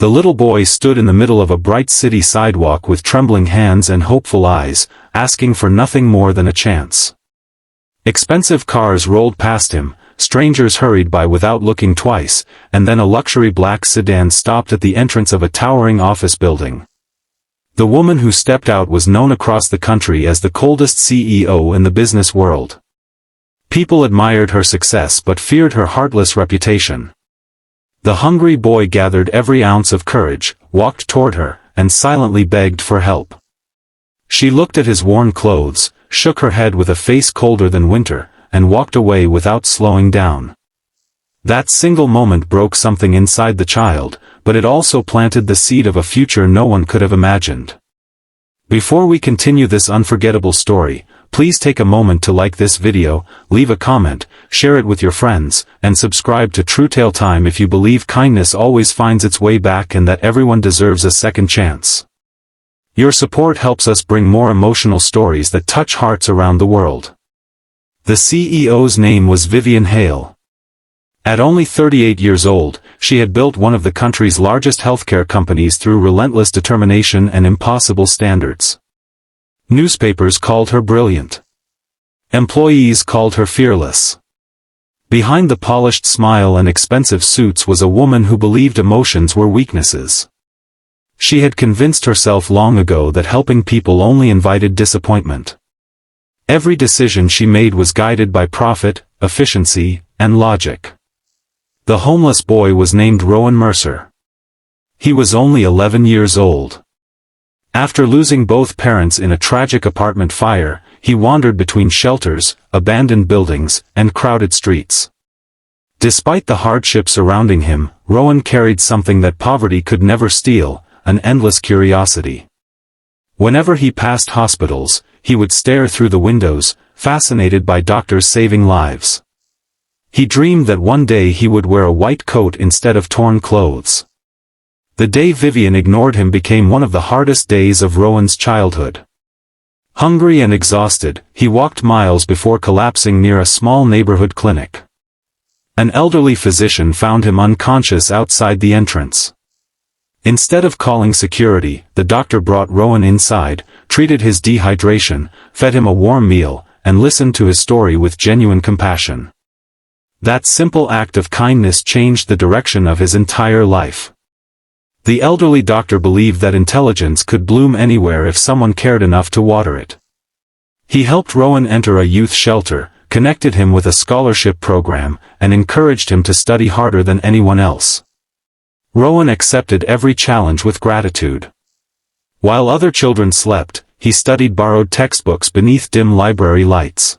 The little boy stood in the middle of a bright city sidewalk with trembling hands and hopeful eyes, asking for nothing more than a chance. Expensive cars rolled past him, strangers hurried by without looking twice, and then a luxury black sedan stopped at the entrance of a towering office building. The woman who stepped out was known across the country as the coldest CEO in the business world. People admired her success but feared her heartless reputation. The hungry boy gathered every ounce of courage, walked toward her, and silently begged for help. She looked at his worn clothes, shook her head with a face colder than winter, and walked away without slowing down. That single moment broke something inside the child, but it also planted the seed of a future no one could have imagined. Before we continue this unforgettable story, please take a moment to like this video, leave a comment, share it with your friends, and subscribe to True Tale Time if you believe kindness always finds its way back and that everyone deserves a second chance. Your support helps us bring more emotional stories that touch hearts around the world. The CEO's name was Vivian Hale. At only 38 years old, she had built one of the country's largest healthcare companies through relentless determination and impossible standards. Newspapers called her brilliant. Employees called her fearless. Behind the polished smile and expensive suits was a woman who believed emotions were weaknesses. She had convinced herself long ago that helping people only invited disappointment. Every decision she made was guided by profit, efficiency, and logic. The homeless boy was named Rowan Mercer. He was only 11 years old. After losing both parents in a tragic apartment fire, he wandered between shelters, abandoned buildings, and crowded streets. Despite the hardships surrounding him, Rowan carried something that poverty could never steal, an endless curiosity. Whenever he passed hospitals, he would stare through the windows, fascinated by doctors saving lives. He dreamed that one day he would wear a white coat instead of torn clothes. The day Vivian ignored him became one of the hardest days of Rowan's childhood. Hungry and exhausted, he walked miles before collapsing near a small neighborhood clinic. An elderly physician found him unconscious outside the entrance. Instead of calling security, the doctor brought Rowan inside, treated his dehydration, fed him a warm meal, and listened to his story with genuine compassion. That simple act of kindness changed the direction of his entire life. The elderly doctor believed that intelligence could bloom anywhere if someone cared enough to water it. He helped Rowan enter a youth shelter, connected him with a scholarship program, and encouraged him to study harder than anyone else. Rowan accepted every challenge with gratitude. While other children slept, he studied borrowed textbooks beneath dim library lights.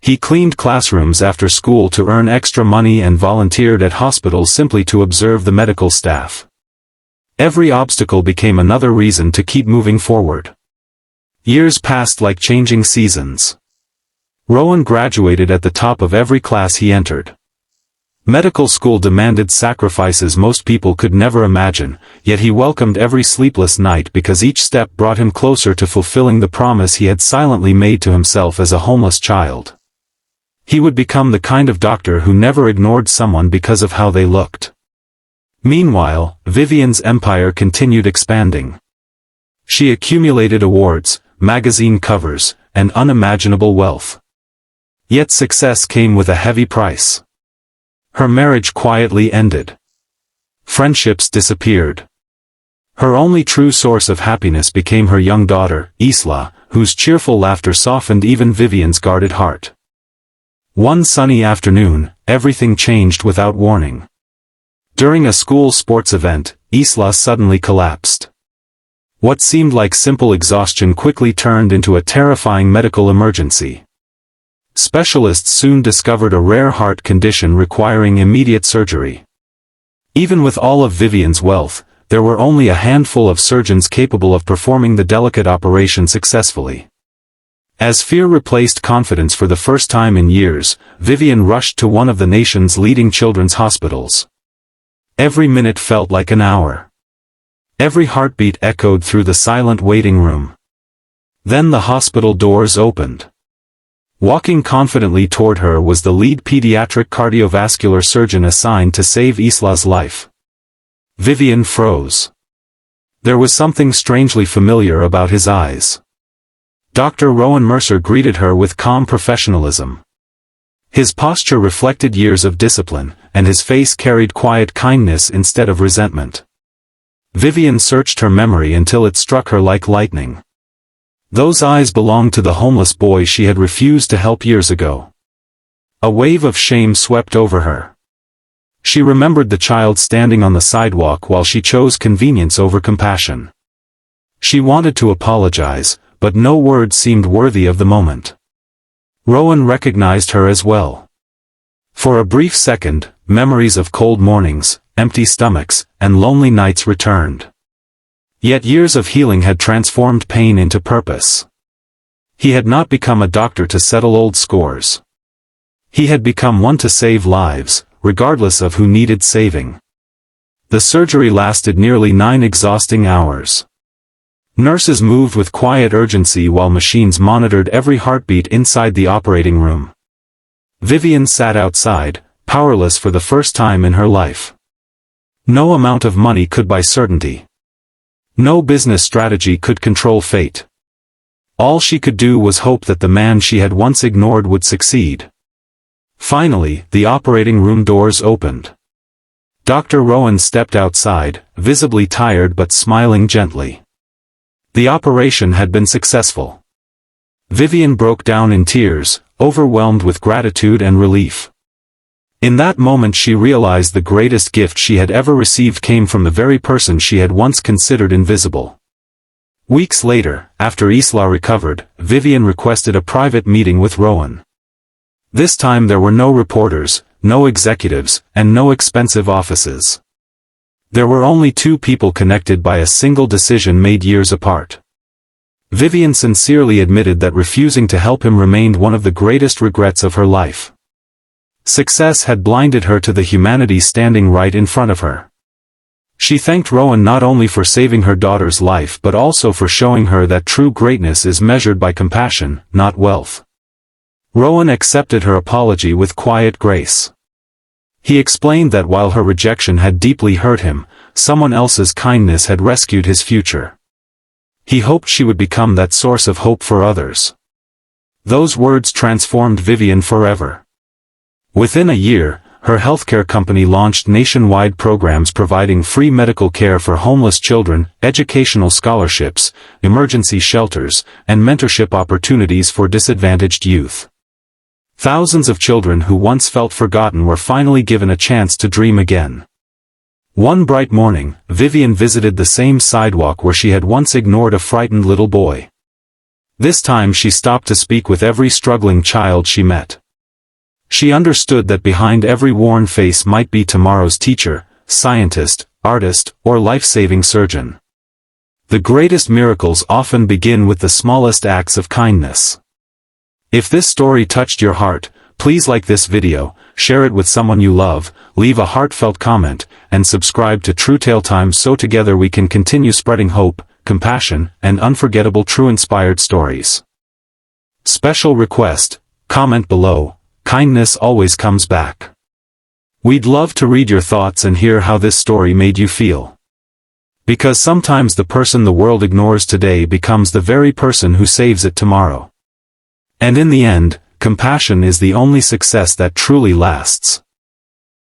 He cleaned classrooms after school to earn extra money and volunteered at hospitals simply to observe the medical staff. Every obstacle became another reason to keep moving forward. Years passed like changing seasons. Rowan graduated at the top of every class he entered. Medical school demanded sacrifices most people could never imagine, yet he welcomed every sleepless night because each step brought him closer to fulfilling the promise he had silently made to himself as a homeless child. He would become the kind of doctor who never ignored someone because of how they looked. Meanwhile, Vivian's empire continued expanding. She accumulated awards, magazine covers, and unimaginable wealth. Yet success came with a heavy price. Her marriage quietly ended. Friendships disappeared. Her only true source of happiness became her young daughter, Isla, whose cheerful laughter softened even Vivian's guarded heart. One sunny afternoon, everything changed without warning. During a school sports event, Isla suddenly collapsed. What seemed like simple exhaustion quickly turned into a terrifying medical emergency. Specialists soon discovered a rare heart condition requiring immediate surgery. Even with all of Vivian's wealth, there were only a handful of surgeons capable of performing the delicate operation successfully. As fear replaced confidence for the first time in years, Vivian rushed to one of the nation's leading children's hospitals. Every minute felt like an hour. Every heartbeat echoed through the silent waiting room. Then the hospital doors opened. Walking confidently toward her was the lead pediatric cardiovascular surgeon assigned to save Isla's life. Vivian froze. There was something strangely familiar about his eyes. Dr. Rowan Mercer greeted her with calm professionalism. His posture reflected years of discipline, and his face carried quiet kindness instead of resentment. Vivian searched her memory until it struck her like lightning. Those eyes belonged to the homeless boy she had refused to help years ago. A wave of shame swept over her. She remembered the child standing on the sidewalk while she chose convenience over compassion. She wanted to apologize, but no words seemed worthy of the moment. Rowan recognized her as well. For a brief second, memories of cold mornings, empty stomachs, and lonely nights returned. Yet years of healing had transformed pain into purpose. He had not become a doctor to settle old scores. He had become one to save lives, regardless of who needed saving. The surgery lasted nearly 9 exhausting hours. Nurses moved with quiet urgency while machines monitored every heartbeat inside the operating room. Vivian sat outside, powerless for the first time in her life. No amount of money could buy certainty. No business strategy could control fate. All she could do was hope that the man she had once ignored would succeed. Finally, the operating room doors opened. Dr. Rowan stepped outside, visibly tired but smiling gently. The operation had been successful. Vivian broke down in tears, overwhelmed with gratitude and relief. In that moment she realized the greatest gift she had ever received came from the very person she had once considered invisible. Weeks later, after Isla recovered, Vivian requested a private meeting with Rowan. This time there were no reporters, no executives, and no expensive offices. There were only 2 people connected by a single decision made years apart. Vivian sincerely admitted that refusing to help him remained one of the greatest regrets of her life. Success had blinded her to the humanity standing right in front of her. She thanked Rowan not only for saving her daughter's life but also for showing her that true greatness is measured by compassion, not wealth. Rowan accepted her apology with quiet grace. He explained that while her rejection had deeply hurt him, someone else's kindness had rescued his future. He hoped she would become that source of hope for others. Those words transformed Vivian forever. Within a year, her healthcare company launched nationwide programs providing free medical care for homeless children, educational scholarships, emergency shelters, and mentorship opportunities for disadvantaged youth. Thousands of children who once felt forgotten were finally given a chance to dream again. One bright morning, Vivian visited the same sidewalk where she had once ignored a frightened little boy. This time she stopped to speak with every struggling child she met. She understood that behind every worn face might be tomorrow's teacher, scientist, artist, or life-saving surgeon. The greatest miracles often begin with the smallest acts of kindness. If this story touched your heart, please like this video, share it with someone you love, leave a heartfelt comment, and subscribe to True Tale Time so together we can continue spreading hope, compassion, and unforgettable true inspired stories. Special request, comment below, kindness always comes back. We'd love to read your thoughts and hear how this story made you feel. Because sometimes the person the world ignores today becomes the very person who saves it tomorrow. And in the end, compassion is the only success that truly lasts.